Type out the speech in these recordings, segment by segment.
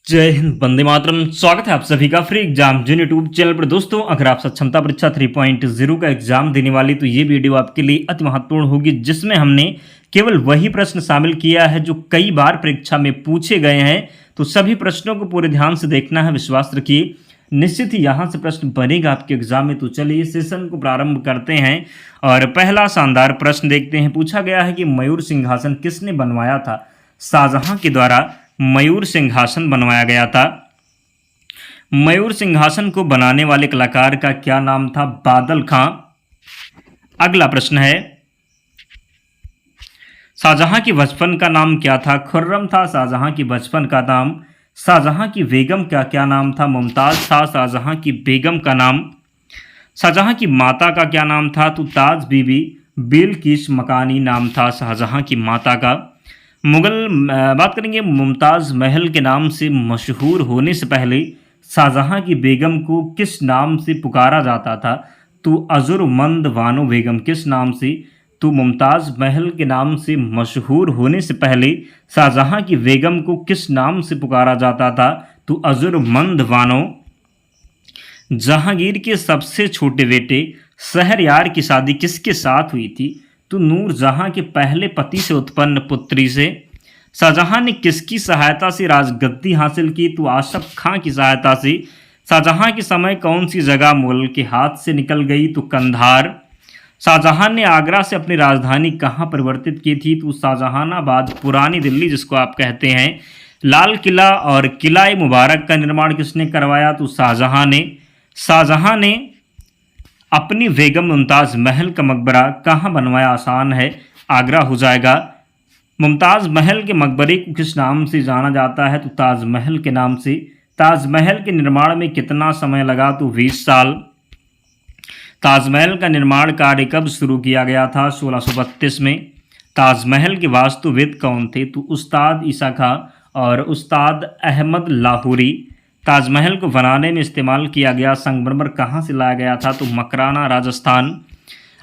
जय हिंद, वंदे मातरम। स्वागत है आप सभी का फ्री एग्जाम जिन यूट्यूब चैनल पर। दोस्तों, अगर आप क्षमता परीक्षा 3.0 का एग्जाम देने वाली तो ये वीडियो आपके लिए अति महत्वपूर्ण होगी, जिसमें हमने केवल वही प्रश्न शामिल किया है जो कई बार परीक्षा में पूछे गए हैं। तो सभी प्रश्नों को पूरे ध्यान से देखना है, विश्वास रखिए निश्चित ही यहाँ से प्रश्न बनेगा आपके एग्जाम में। तो चलिए सेशन को प्रारंभ करते हैं और पहला शानदार प्रश्न देखते हैं। पूछा गया है कि मयूर सिंहासन किसने बनवाया था? शाहजहां के द्वारा मयूर सिंहासन बनवाया गया था। मयूर सिंहासन को बनाने वाले कलाकार का क्या नाम था? बादल खां। अगला प्रश्न है, शाहजहां की बचपन का नाम क्या था? खुर्रम था शाहजहां की बचपन का नाम। शाहजहां की बेगम का क्या नाम था? मुमताज था शाहजहां की बेगम का नाम। शाहजहां की माता का क्या नाम था? तो ताज बीबी बिलकिस मकानी नाम था शाहजहां की माता का। मुगल बात करेंगे, मुमताज़ महल के नाम से मशहूर होने से पहले शाहजहां की बेगम को किस नाम से पुकारा जाता था? तो अजुरमंद बानो बेगम। किस नाम से? तो मुमताज़ महल के नाम से मशहूर होने से पहले शाहजहां की बेगम को किस नाम से पुकारा जाता था? तो अजुरमंद बानो। जहांगीर के सबसे छोटे बेटे शहरयार की शादी किसके साथ हुई थी? तो नूरजहां के पहले पति से उत्पन्न पुत्री से। शाहजहां ने किसकी सहायता से राजगद्दी हासिल की? तो आशफ खां की सहायता से। शाहजहां के समय कौन सी जगह मुगल के हाथ से निकल गई? तो कंधार। शाहजहां ने आगरा से अपनी राजधानी कहाँ परिवर्तित की थी? तो शाहजहानाबाद, पुरानी दिल्ली जिसको आप कहते हैं। लाल किला और किला मुबारक का निर्माण किसने करवाया? तो शाहजहां ने। शाहजहां ने अपनी बेगम मुमताज़ महल का मकबरा कहाँ बनवाया? आसान है, आगरा हो जाएगा। मुमताज़ महल के मकबरे को किस नाम से जाना जाता है? तो ताजमहल के नाम से। ताजमहल के निर्माण में कितना समय लगा? तो 20 साल। ताजमहल का निर्माण कार्य कब शुरू किया गया था? 1632 में। ताजमहल के वास्तुविद कौन थे? तो उस्ताद ईसा खां और उस्ताद अहमद लाहौरी। ताजमहल को बनाने में इस्तेमाल किया गया संगमरमर कहाँ से लाया गया था? तो मकराना, राजस्थान।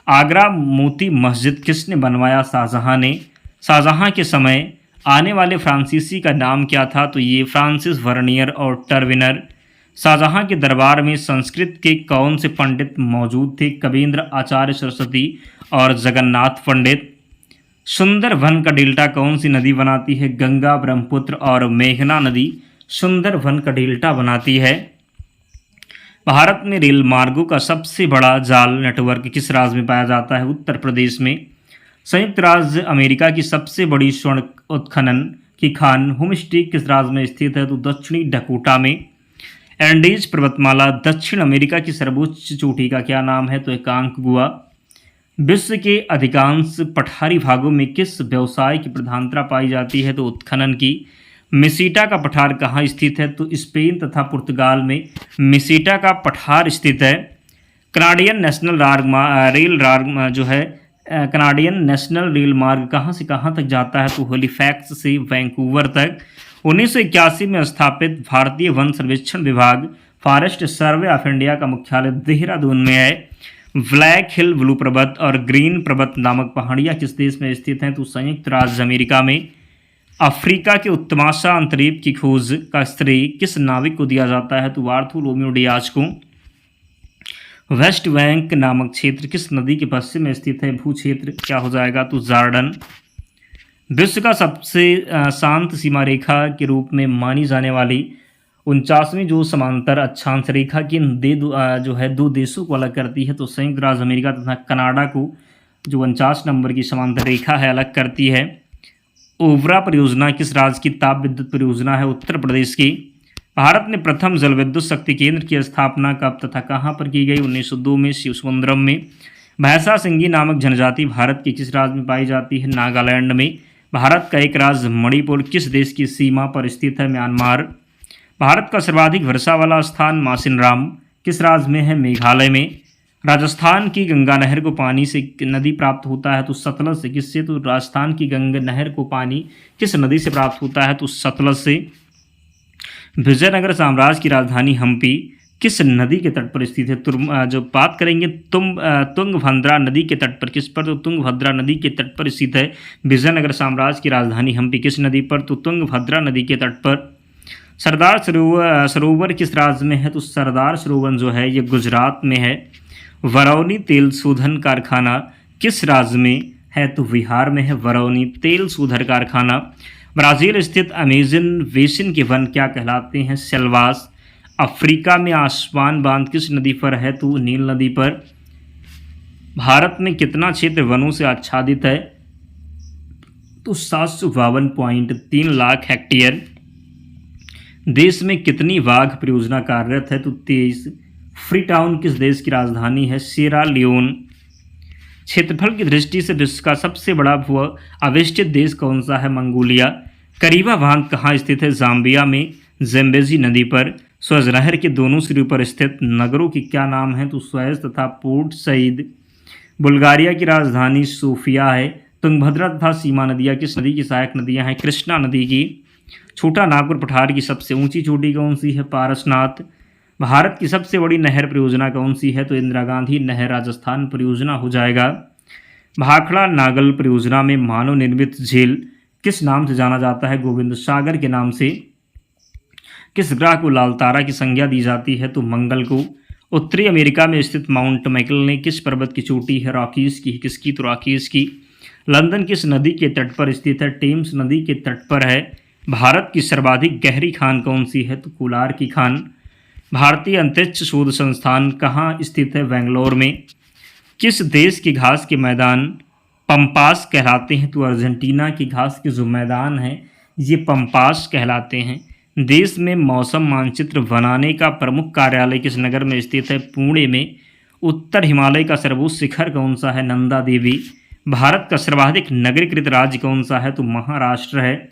आगरा मोती मस्जिद किसने बनवाया? शाहजहां ने। शाहजहां के समय आने वाले फ्रांसीसी का नाम क्या था? तो ये फ्रांसिस वर्नियर और टर्विनर। शाहजहां के दरबार में संस्कृत के कौन से पंडित मौजूद थे? कबींद्र, आचार्य सरस्वती और जगन्नाथ पंडित। सुंदरबन का डेल्टा कौन सी नदी बनाती है? गंगा, ब्रह्मपुत्र और मेघना नदी सुंदरबन का डेल्टा बनाती है। भारत में रेल मार्गों का सबसे बड़ा जाल नेटवर्क किस राज्य में पाया जाता है? उत्तर प्रदेश में। संयुक्त राज्य अमेरिका की सबसे बड़ी स्वर्ण उत्खनन की खान होमस्टे किस राज्य में स्थित है? तो दक्षिणी डकोटा में। एंडीज पर्वतमाला दक्षिण अमेरिका की सर्वोच्च चोटी का क्या नाम है? तो एकांकगुआ। विश्व के अधिकांश पठारी भागों में किस व्यवसाय की प्रधानता पाई जाती है? तो उत्खनन की। मिसीटा का पठार कहाँ स्थित है? तो स्पेन तथा पुर्तगाल में मिसीटा का पठार स्थित है। कनाडियन नेशनल रेल मार्ग जो है, कनाडियन नेशनल रेल मार्ग कहाँ से कहाँ तक जाता है? तो हैलिफैक्स से वैंकूवर तक। 1981 में स्थापित भारतीय वन सर्वेक्षण विभाग फॉरेस्ट सर्वे ऑफ इंडिया का मुख्यालय देहरादून में है। ब्लैक हिल, ब्लू पर्वत और ग्रीन पर्वत नामक पहाड़ियाँ किस देश में स्थित हैं? तो संयुक्त राज्य अमेरिका में। अफ्रीका के उत्तमाशा अंतरीप की खोज का श्रेय किस नाविक को दिया जाता है? तो बार्थोलोम्यू डियाज को। वेस्ट बैंक नामक क्षेत्र किस नदी के पश्चिम में स्थित है? भू क्षेत्र क्या हो जाएगा? तो जॉर्डन। विश्व का सबसे शांत सीमा रेखा के रूप में मानी जाने वाली 49वीं जो समांतर अक्षांश रेखा की जो है दो देशों को अलग करती है? तो संयुक्त राज्य अमेरिका तथा कनाडा को जो 49 नंबर की समांतर रेखा है अलग करती है। ओबरा परियोजना किस राज्य की ताप विद्युत परियोजना है? उत्तर प्रदेश की। भारत ने प्रथम जल विद्युत शक्ति केंद्र की स्थापना कब तथा कहाँ पर की गई? 1902 में शिवसुंदरम में। भैंसा सिंगी नामक जनजाति भारत के किस राज्य में पाई जाती है? नागालैंड में। भारत का एक राज्य मणिपुर किस देश की सीमा पर स्थित है? म्यांमार। भारत का सर्वाधिक वर्षा वाला स्थान मासिनराम किस राज्य में है? मेघालय में। राजस्थान की गंगा नहर को पानी से नदी प्राप्त होता है? तो सतलज से। किससे? तो राजस्थान की गंगा नहर को पानी किस नदी से प्राप्त होता है? तो सतलज से। विजयनगर साम्राज्य की राजधानी हम्पी किस नदी के तट पर स्थित है? जो बात करेंगे तुंगभद्रा नदी के तट पर। किस पर? तो तुंगभद्रा नदी के तट पर स्थित है विजयनगर साम्राज्य की राजधानी हम्पी। किस नदी पर? तो तुंगभद्रा नदी के तट पर। सरदार सरोवर किस राज्य में है? तो सरदार सरोवर जो है ये गुजरात में है। बरौनी तेल शोधन कारखाना किस राज्य में है? तो बिहार में है बरौनी तेल शोधन कारखाना। ब्राज़ील स्थित अमेजन बेसिन के वन क्या कहलाते हैं? सेल्वास। अफ्रीका में आसमान बांध किस नदी पर है? तो नील नदी पर। भारत में कितना क्षेत्र वनों से आच्छादित है? तो 752.3 लाख हेक्टेयर। देश में कितनी बाघ परियोजना कार्यरत है? तो 23। फ्रीटाउन किस देश की राजधानी है? Sierra Leone. क्षेत्रफल की दृष्टि से विश्व का सबसे बड़ा भू आविष्टित देश कौन सा है? मंगोलिया। करीबा बांध कहाँ स्थित है? जाम्बिया में ज़ेम्बेजी नदी पर। सुएज़ नहर के दोनों सिरों पर स्थित नगरों के क्या नाम हैं? तो सुएज़ तथा पोर्ट सईद। बुल्गारिया की राजधानी सोफिया है। तुंगभद्रा तथा सीमा नदियाँ किस नदी की सहायक नदियाँ हैं? कृष्णा नदी की। छोटा नागपुर पठार की सबसे ऊंची चोटी कौन सी है? पारसनाथ। भारत की सबसे बड़ी नहर परियोजना कौन सी है? तो इंदिरा गांधी नहर राजस्थान परियोजना हो जाएगा। भाखड़ा नागल परियोजना में मानव निर्मित झील किस नाम से जाना जाता है? गोविंद सागर के नाम से। किस ग्रह को लाल तारा की संज्ञा दी जाती है? तो मंगल को। उत्तरी अमेरिका में स्थित माउंट मैकलने किस पर्वत की चोटी है? रॉकीज की। किसकी? तो रॉकीज की। लंदन किस नदी के तट पर स्थित है? टेम्स नदी के तट पर है। भारत की सर्वाधिक गहरी खान कौन सी है? तो कोलार की खान। भारतीय अंतरिक्ष शोध संस्थान कहाँ स्थित है? बेंगलोर में। किस देश के घास के मैदान पंपास कहलाते हैं? तो अर्जेंटीना की घास के जो मैदान हैं ये पंपास कहलाते हैं। देश में मौसम मानचित्र बनाने का प्रमुख कार्यालय किस नगर में स्थित है? पुणे में। उत्तर हिमालय का सर्वोच्च शिखर कौन सा है? नंदा देवी। भारत का सर्वाधिक नगरीकृत राज्य कौन सा है? तो महाराष्ट्र है।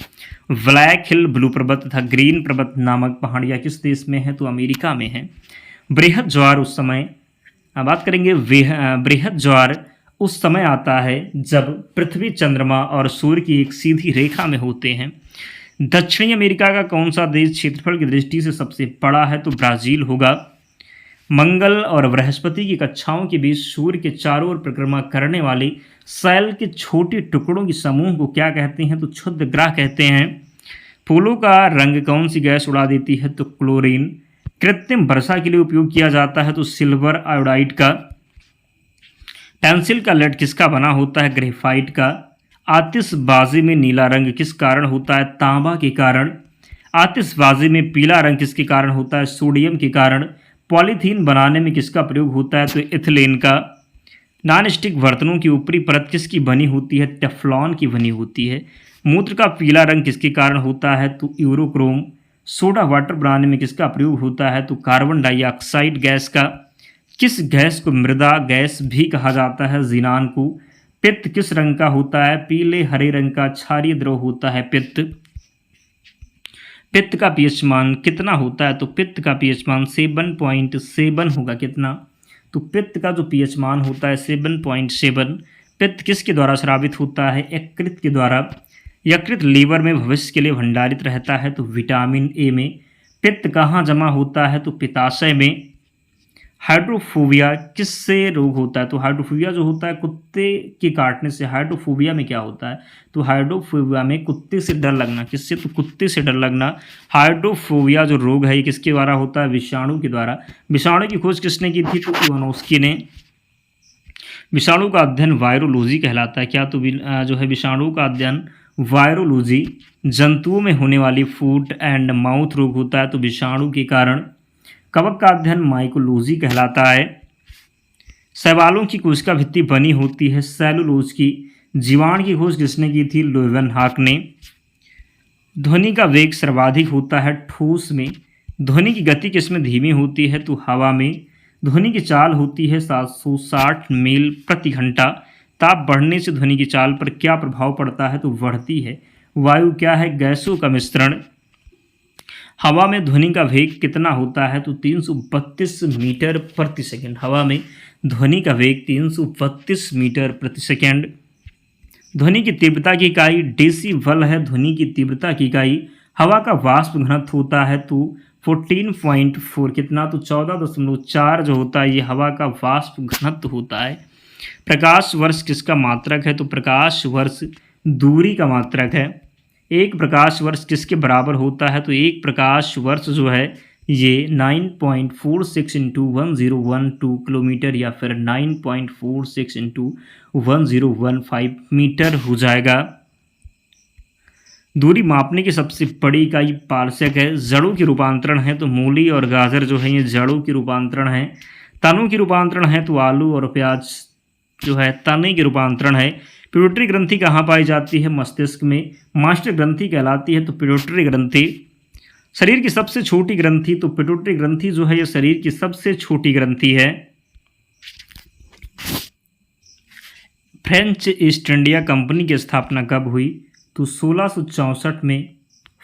ब्लैक हिल ब्लू पर्वत तथा ग्रीन पर्वत नामक पहाड़ियाँ किस देश में है? तो अमेरिका में है। बृहद ज्वार उस समय बात करेंगे। बृहद ज्वार उस समय आता है जब पृथ्वी चंद्रमा और सूर्य की एक सीधी रेखा में होते हैं। दक्षिणी अमेरिका का कौन सा देश क्षेत्रफल की दृष्टि से सबसे बड़ा है? तो ब्राज़ील होगा। मंगल और बृहस्पति की कक्षाओं के बीच सूर्य के चारों ओर परिक्रमा करने वाले सेल के छोटे टुकड़ों की समूह को क्या कहते हैं? तो क्षुद्र ग्रह कहते हैं। फूलों का रंग कौन सी गैस उड़ा देती है? तो क्लोरीन। कृत्रिम वर्षा के लिए उपयोग किया जाता है? तो सिल्वर आयोडाइड का। पेंसिल का लेड किसका बना होता है? ग्रेफाइट का। आतिशबाजी में नीला रंग किस कारण होता है? तांबा के कारण। आतिशबाजी में पीला रंग किसके कारण होता है? सोडियम के कारण। पॉलीथीन बनाने में किसका प्रयोग होता है? तो एथिलीन का। नॉन स्टिक बर्तनों की ऊपरी परत किसकी बनी होती है? टेफ्लॉन की बनी होती है। मूत्र का पीला रंग किसके कारण होता है? तो यूरोक्रोम। सोडा वाटर बनाने में किसका प्रयोग होता है? तो कार्बन डाइऑक्साइड गैस का। किस गैस को मृदा गैस भी कहा जाता है? ज़ीनान को। पित्त किस रंग का होता है? पीले हरे रंग का क्षारीय द्रव होता है पित्त। पित्त का पीएच मान कितना होता है? तो पित्त का पीएच मान 7.7 होगा। कितना? तो पित्त का जो पीएच मान होता है 7.7। पित्त किसके द्वारा स्रावित होता है? यकृत के द्वारा। यकृत लीवर में भविष्य के लिए भंडारित रहता है तो विटामिन ए में। पित्त कहाँ जमा होता है? तो पित्ताशय में। हाइड्रोफोबिया किससे रोग होता है? तो हाइड्रोफोबिया जो होता है कुत्ते के काटने से। हाइड्रोफोबिया में क्या होता है? तो हाइड्रोफोबिया में कुत्ते से डर लगना। किससे? तो कुत्ते से डर लगना। हाइड्रोफोबिया जो रोग है ये किसके द्वारा होता है? विषाणु के द्वारा। विषाणु की खोज किसने की थी? तो इवानोस्की ने। विषाणु का अध्ययन वायरोलॉजी कहलाता है। क्या? तो जो है विषाणु का अध्ययन वायरोलॉजी। जंतुओं में होने वाली फूट एंड माउथ रोग होता है तो विषाणु के कारण। कवक का अध्ययन माइकोलॉजी कहलाता है। शैवालों की कोशिका भित्ति बनी होती है सेलुलोज की। जीवाणु की खोज किसने की थी? लोवेनहॉक ने। ध्वनि का वेग सर्वाधिक होता है ठोस में। ध्वनि की गति किसमें धीमी होती है? तो हवा में। ध्वनि की चाल होती है 760 मील प्रति घंटा। ताप बढ़ने से ध्वनि की चाल पर क्या प्रभाव पड़ता है? तो बढ़ती है। वायु क्या है? गैसों का मिश्रण। हवा में ध्वनि का वेग कितना होता है? तो 332 मीटर प्रति सेकंड। हवा में ध्वनि का वेग 332 मीटर प्रति सेकंड। ध्वनि की तीव्रता की इकाई डेसीबल है। ध्वनि की तीव्रता की इकाई। हवा का वाष्प घनत्व होता है तो 14.4। कितना? तो 14.4 जो होता है ये हवा का वाष्प घनत्व होता है। प्रकाश वर्ष किसका मात्रक है? तो प्रकाश वर्ष दूरी का मात्रक है। एक प्रकाश वर्ष किसके बराबर होता है? तो एक प्रकाश वर्ष जो है ये 9.46 इंटू 1012 किलोमीटर या फिर 9.46 इंटू 1015 मीटर हो जाएगा। दूरी मापने की सबसे बड़ी इकाई पारसेक है। जड़ों की रूपांतरण है तो मूली और गाजर जो है ये जड़ों की रूपांतरण है। तनों की रूपांतरण है तो आलू और प्याज जो है तने की रूपांतरण है। पिट्यूटरी ग्रंथि कहाँ पाई जाती है? मस्तिष्क में। मास्टर ग्रंथि कहलाती है तो पिट्यूटरी ग्रंथि। शरीर की सबसे छोटी ग्रंथि, तो पिट्यूटरी ग्रंथि जो है ये शरीर की सबसे छोटी ग्रंथि है। फ्रेंच ईस्ट इंडिया कंपनी की स्थापना कब हुई? तो 1664 में।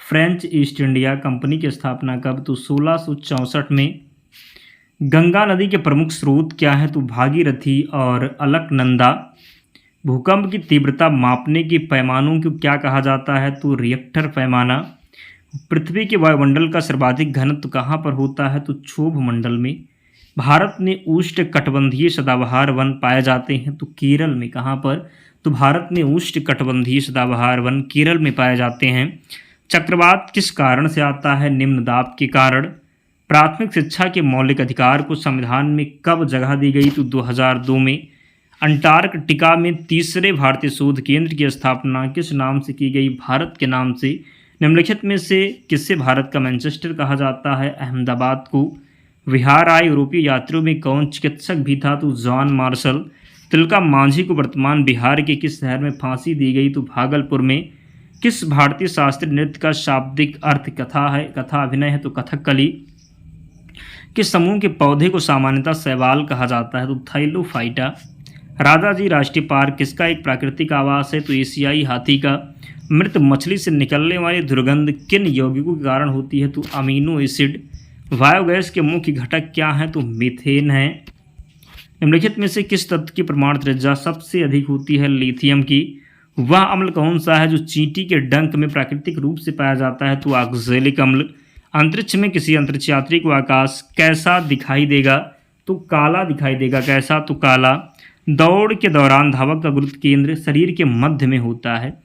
फ्रेंच ईस्ट इंडिया कंपनी की स्थापना कब? तो 1664 में। गंगा नदी के प्रमुख स्रोत क्या है? तो भागीरथी और अलकनंदा। भूकंप की तीव्रता मापने के पैमानों को क्या कहा जाता है? तो रिएक्टर पैमाना। पृथ्वी के वायुमंडल का सर्वाधिक घनत्व कहाँ पर होता है? तो क्षोभ मंडल में। भारत में उष्णकटिबंधीय सदाबहार वन पाए जाते हैं तो केरल में। कहाँ पर? तो भारत में उष्णकटिबंधीय सदाबहार वन केरल में पाए जाते हैं। चक्रवात किस कारण से आता है? निम्न दाब के कारण। प्राथमिक शिक्षा के मौलिक अधिकार को संविधान में कब जगह दी गई? तो 2002 में। अंटार्कटिका में तीसरे भारतीय शोध केंद्र की स्थापना किस नाम से की गई? भारत के नाम से। निम्नलिखित में से किससे भारत का मैनचेस्टर कहा जाता है? अहमदाबाद को। बिहार आए यूरोपीय यात्रियों में कौन चिकित्सक भी था? तो जॉन मार्शल। तिलका मांझी को वर्तमान बिहार के किस शहर में फांसी दी गई? तो भागलपुर में। किस भारतीय शास्त्रीय नृत्य का शाब्दिक अर्थ कथा है? कथा अभिनय है तो कथकली। किस समूह के पौधे को सामान्यतः शैवाल कहा जाता है? तो थाइलोफाइटा। राजा जी राष्ट्रीय पार्क किसका एक प्राकृतिक आवास है? तो एशियाई हाथी का। मृत मछली से निकलने वाली दुर्गंध किन यौगिकों के कारण होती है? तो अमीनो एसिड। बायोगैस के मुख्य घटक क्या हैं? तो मीथेन है। निम्नलिखित में से किस तत्व की परमाणु त्रिज्या सबसे अधिक होती है? लिथियम की। वह अम्ल कौन सा है जो चींटी के डंक में प्राकृतिक रूप से पाया जाता है? तो ऑक्जेलिक अम्ल। अंतरिक्ष में किसी अंतरिक्ष यात्री को आकाश कैसा दिखाई देगा? तो काला दिखाई देगा। कैसा? तो काला। दौड़ के दौरान धावक का गुरुत्व केंद्र शरीर के मध्य में होता है।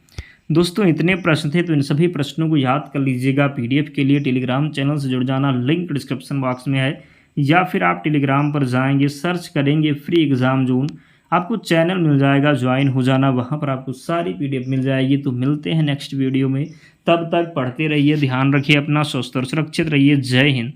दोस्तों इतने प्रश्न थे, तो इन सभी प्रश्नों को याद कर लीजिएगा। पीडीएफ के लिए टेलीग्राम चैनल से जुड़ जाना, लिंक डिस्क्रिप्शन बॉक्स में है, या फिर आप टेलीग्राम पर जाएंगे, सर्च करेंगे फ्री एग्ज़ाम जोन, आपको चैनल मिल जाएगा, ज्वाइन हो जाना, वहाँ पर आपको सारी पीडीएफ मिल जाएगी। तो मिलते हैं नेक्स्ट वीडियो में, तब तक पढ़ते रहिए, ध्यान रखिए अपना, स्वस्थ और सुरक्षित रहिए। जय हिंद।